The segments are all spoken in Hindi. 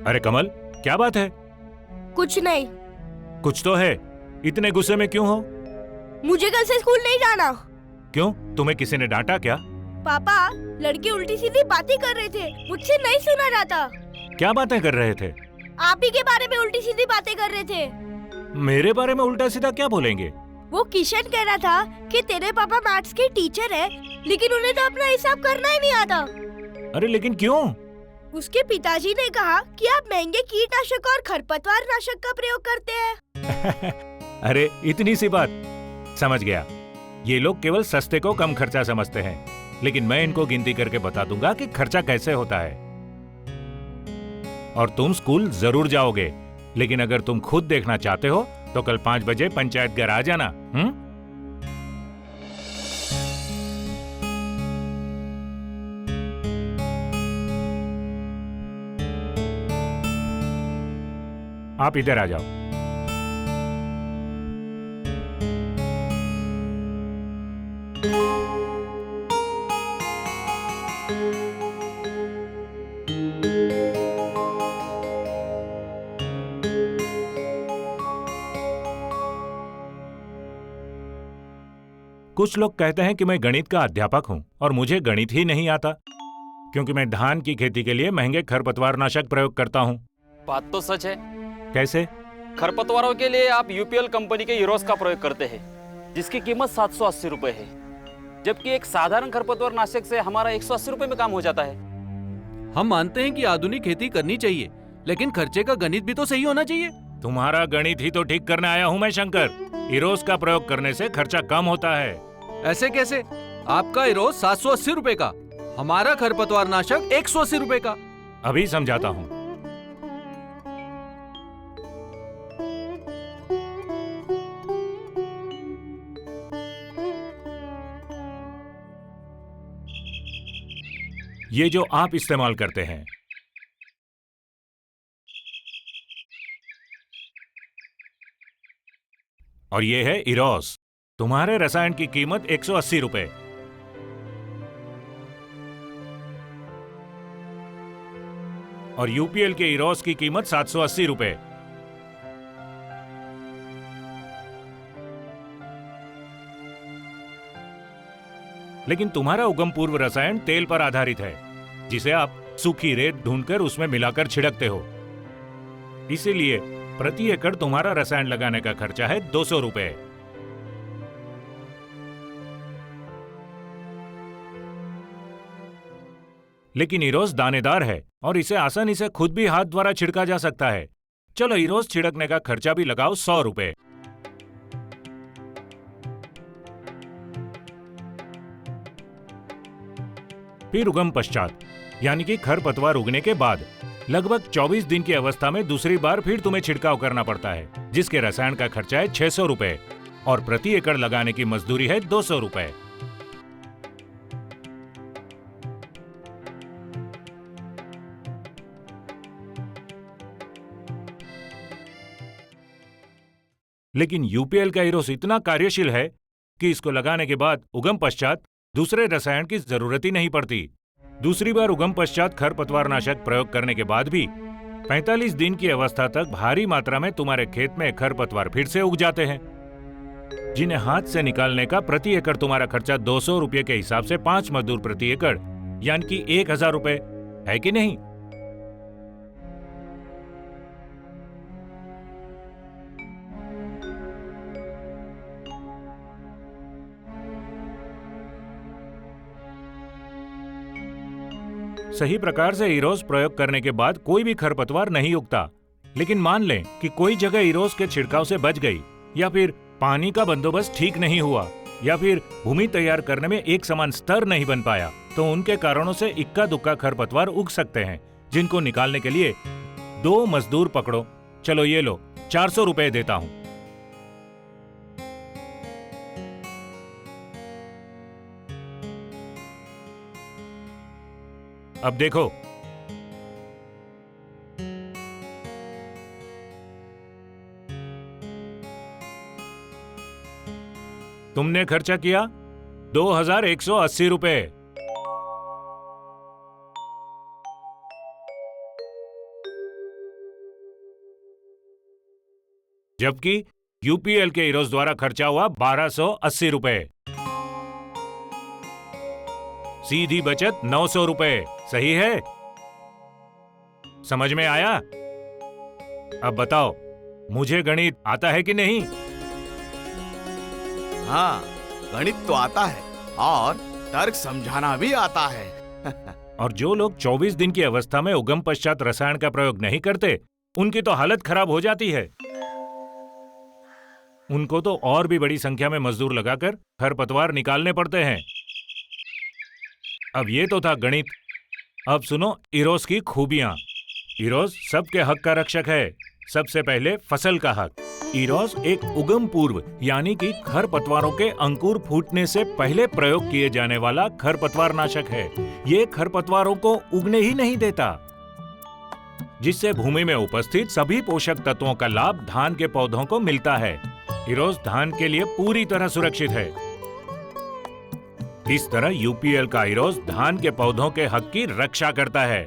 अरे कमल, क्या बात है? कुछ नहीं। कुछ तो है। इतने गुस्से में क्यों हो? मुझे कल से स्कूल नहीं जाना। क्यों, तुम्हें किसी ने डांटा क्या? पापा, लड़के उल्टी सीधी बातें कर रहे थे, मुझसे नहीं सुना जाता। क्या बातें कर रहे थे? आप ही के बारे में उल्टी सीधी बातें कर रहे थे। मेरे बारे में उल्टा सीधा क्या बोलेंगे? वो किशन कह रहा था कि तेरे पापा मैथ्स के टीचर है, लेकिन उन्हें तो अपना हिसाब करना ही नहीं आता। अरे लेकिन क्यों? उसके पिताजी ने कहा कि आप महंगे कीटनाशक और खरपतवार नाशक का प्रयोग करते हैं। अरे इतनी सी बात, समझ गया। ये लोग केवल सस्ते को कम खर्चा समझते हैं, लेकिन मैं इनको गिनती करके बता दूंगा कि खर्चा कैसे होता है। और तुम स्कूल जरूर जाओगे, लेकिन अगर तुम खुद देखना चाहते हो तो कल 5 बजे पंचायत घर आ जाना। आप इधर आ जाओ। कुछ लोग कहते हैं कि मैं गणित का अध्यापक हूं और मुझे गणित ही नहीं आता, क्योंकि मैं धान की खेती के लिए महंगे खरपतवारनाशक प्रयोग करता हूं। बात तो सच है। कैसे? खरपतवारों के लिए आप यूपीएल कंपनी के हीरोज का प्रयोग करते हैं, जिसकी कीमत 780 रुपए है, जबकि एक साधारण खरपतवार नाशक से हमारा 180 रुपए में काम हो जाता है। हम मानते हैं कि आधुनिक खेती करनी चाहिए, लेकिन खर्चे का गणित भी तो सही होना चाहिए। तुम्हारा गणित ही तो ठीक करने आया हूं मैं शंकर। इरोस का प्रयोग करने से खर्चा कम होता है। ऐसे कैसे? आपका इरोज 780 रुपए का, हमारा खरपतवार नाशक 180 रुपए का। अभी समझाता हूं। ये जो आप इस्तेमाल करते हैं, और ये है इरोस। तुम्हारे रसायन की कीमत 180 रुपए। और यूपीएल के इरोस की कीमत 780 रुपए। लेकिन तुम्हारा उगम पूर्व रसायन तेल पर आधारित है, जिसे आप सूखी रेत ढूंढकर उसमें मिलाकर छिड़कते हो। इसीलिए प्रति एकड़ तुम्हारा रसायन लगाने का खर्चा है 200 रुपए। लेकिन इरोस दानेदार है और इसे आसानी से खुद भी हाथ द्वारा छिड़का जा सकता है। चलो इरोस छिड़कने का खर्चा भी लगाओ 100 रुपए। फिर उगम पश्चात, यानी कि खरपतवार उगने के बाद लगभग 24 दिन की अवस्था में दूसरी बार फिर तुम्हें छिड़काव करना पड़ता है, जिसके रसायन का खर्चा है 600 रुपए और प्रति एकड़ लगाने की मजदूरी है 200 रुपए। लेकिन यूपीएल का इरोस इतना कार्यशील है कि इसको लगाने के बाद उगम पश्चात दूसरे रसायन की जरूरत ही नहीं पड़ती। दूसरी बार उगम पश्चात खरपतवारनाशक प्रयोग करने के बाद भी 45 दिन की अवस्था तक भारी मात्रा में तुम्हारे खेत में खरपतवार फिर से उग जाते हैं, जिन्हें हाथ से निकालने का प्रति एकड़ तुम्हारा खर्चा 200 रुपये के हिसाब से 5 मजदूर प्रति एकड़, यानी कि 1000 रुपए है कि नहीं? सही प्रकार से इरोस प्रयोग करने के बाद कोई भी खरपतवार नहीं उगता। लेकिन मान लें कि कोई जगह इरोस के छिड़काव से बच गई, या फिर पानी का बंदोबस्त ठीक नहीं हुआ, या फिर भूमि तैयार करने में एक समान स्तर नहीं बन पाया, तो उनके कारणों से इक्का दुक्का खरपतवार उग सकते हैं, जिनको निकालने के लिए 2 मजदूर पकड़ो। चलो ये लो, 400 रुपए देता हूं। अब देखो, तुमने खर्चा किया 2180 रुपए। जबकि यूपीएल के इरोस द्वारा खर्चा हुआ 1280 रुपए। सीधी बचत 900 रुपए। सही है? समझ में आया? अब बताओ, मुझे गणित आता है कि नहीं? हाँ, गणित तो आता है और तर्क समझाना भी आता है। और जो लोग 24 दिन की अवस्था में उगम पश्चात रसायन का प्रयोग नहीं करते, उनकी तो हालत खराब हो जाती है। उनको तो और भी बड़ी संख्या में मजदूर लगाकर खरपतवार निकालने पड़ते हैं। अब ये तो था गणित। अब सुनो इरोस की खूबियां। इरोस सबके हक का रक्षक है। सबसे पहले फसल का हक। इरोस एक उगम पूर्व यानी कि खरपतवारों के अंकुर फूटने से पहले प्रयोग किए जाने वाला खरपतवार नाशक है। ये खरपतवारों को उगने ही नहीं देता, जिससे भूमि में उपस्थित सभी पोषक तत्वों का लाभ धान के पौधों को मिलता है। इरोस धान के लिए पूरी तरह सुरक्षित है। इस तरह यूपीएल का इरोस धान के पौधों के हक की रक्षा करता है।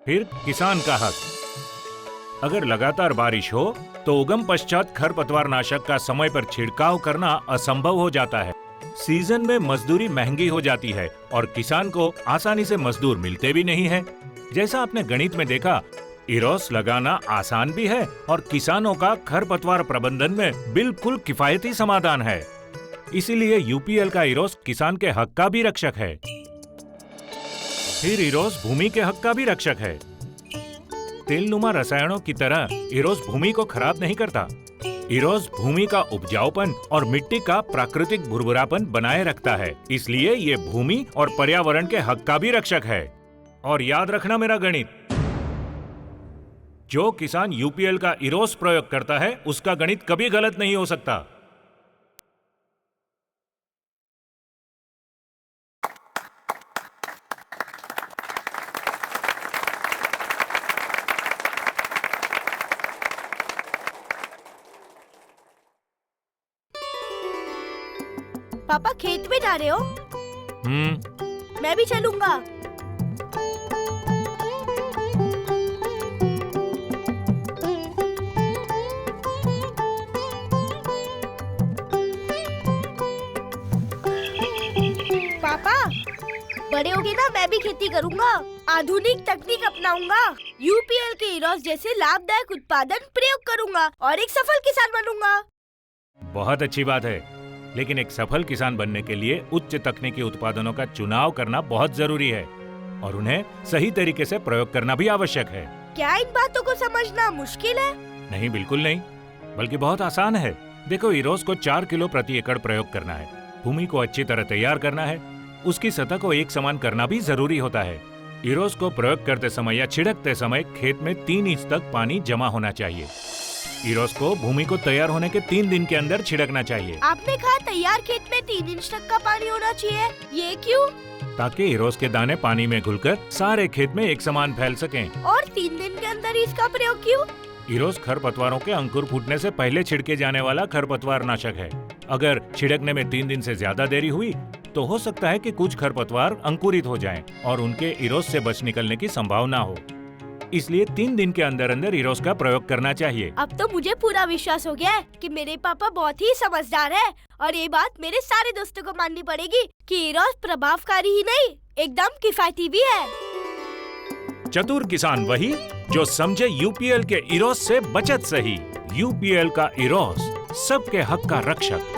फिर किसान का हक। अगर लगातार बारिश हो तो उगम पश्चात खरपतवार नाशक का समय पर छिड़काव करना असंभव हो जाता है। सीजन में मजदूरी महंगी हो जाती है और किसान को आसानी से मजदूर मिलते भी नहीं है। जैसा आपने गणित में देखा, इरोस लगाना आसान भी है और किसानों का खरपतवार प्रबंधन में बिल्कुल किफायती समाधान है। इसीलिए यूपीएल का इरोस किसान के हक का भी रक्षक है। फिर इरोस भूमि के हक का भी रक्षक है। तेलनुमा रसायनों की तरह इरोस भूमि को खराब नहीं करता। इरोस भूमि का उपजाऊपन और मिट्टी का प्राकृतिक भुरभुरापन बनाए रखता है। इसलिए ये भूमि और पर्यावरण के हक का भी रक्षक है। और याद रखना मेरा गणित, जो किसान यूपीएल का इरोस प्रयोग करता है उसका गणित कभी गलत नहीं हो सकता। पापा खेत में जा रहे हो? मैं भी चलूंगा। पापा, बड़े होगे ना मैं भी खेती करूंगा। आधुनिक तकनीक अपनाऊंगा। यूपीएल के इरोस जैसे लाभदायक उत्पादन प्रयोग करूंगा और एक सफल किसान बनूंगा। बहुत अच्छी बात है, लेकिन एक सफल किसान बनने के लिए उच्च तकनीकी उत्पादनों का चुनाव करना बहुत जरूरी है और उन्हें सही तरीके से प्रयोग करना भी आवश्यक है। क्या इन बातों को समझना मुश्किल है? नहीं, बिल्कुल नहीं, बल्कि बहुत आसान है। देखो, इरोस को 4 किलो प्रति एकड़ प्रयोग करना है। भूमि को अच्छी तरह तैयार करना है। उसकी सतह को एक समान करना भी जरूरी होता है। इरोस को प्रयोग करते समय या छिड़कते समय खेत में 3 इंच तक पानी जमा होना चाहिए। इरोस को भूमि को तैयार होने के 3 दिन के अंदर छिड़कना चाहिए। आपने कहा तैयार खेत में 3 इंच तक का पानी होना चाहिए, ये क्यों? ताकि इरोस के दाने पानी में घुलकर सारे खेत में एक समान फैल सकें। और 3 दिन के अंदर इसका प्रयोग क्यों? इरोस खरपतवारों के अंकुर फूटने से पहले छिड़के जाने वाला खरपतवार नाशक है। अगर छिड़कने में 3 दिन से ज्यादा देरी हुई तो हो सकता है कि कुछ खरपतवार अंकुरित हो जाएं और उनके इरोस से बच निकलने की संभावना हो। इसलिए 3 दिन के अंदर अंदर इरोस का प्रयोग करना चाहिए। अब तो मुझे पूरा विश्वास हो गया है कि मेरे पापा बहुत ही समझदार है और ये बात मेरे सारे दोस्तों को माननी पड़ेगी कि इरोस प्रभावकारी ही नहीं, एकदम किफायती भी है। चतुर किसान वही जो समझे यूपीएल के इरोस से बचत सही। यूपीएल का इरोस सबके हक का रक्षक।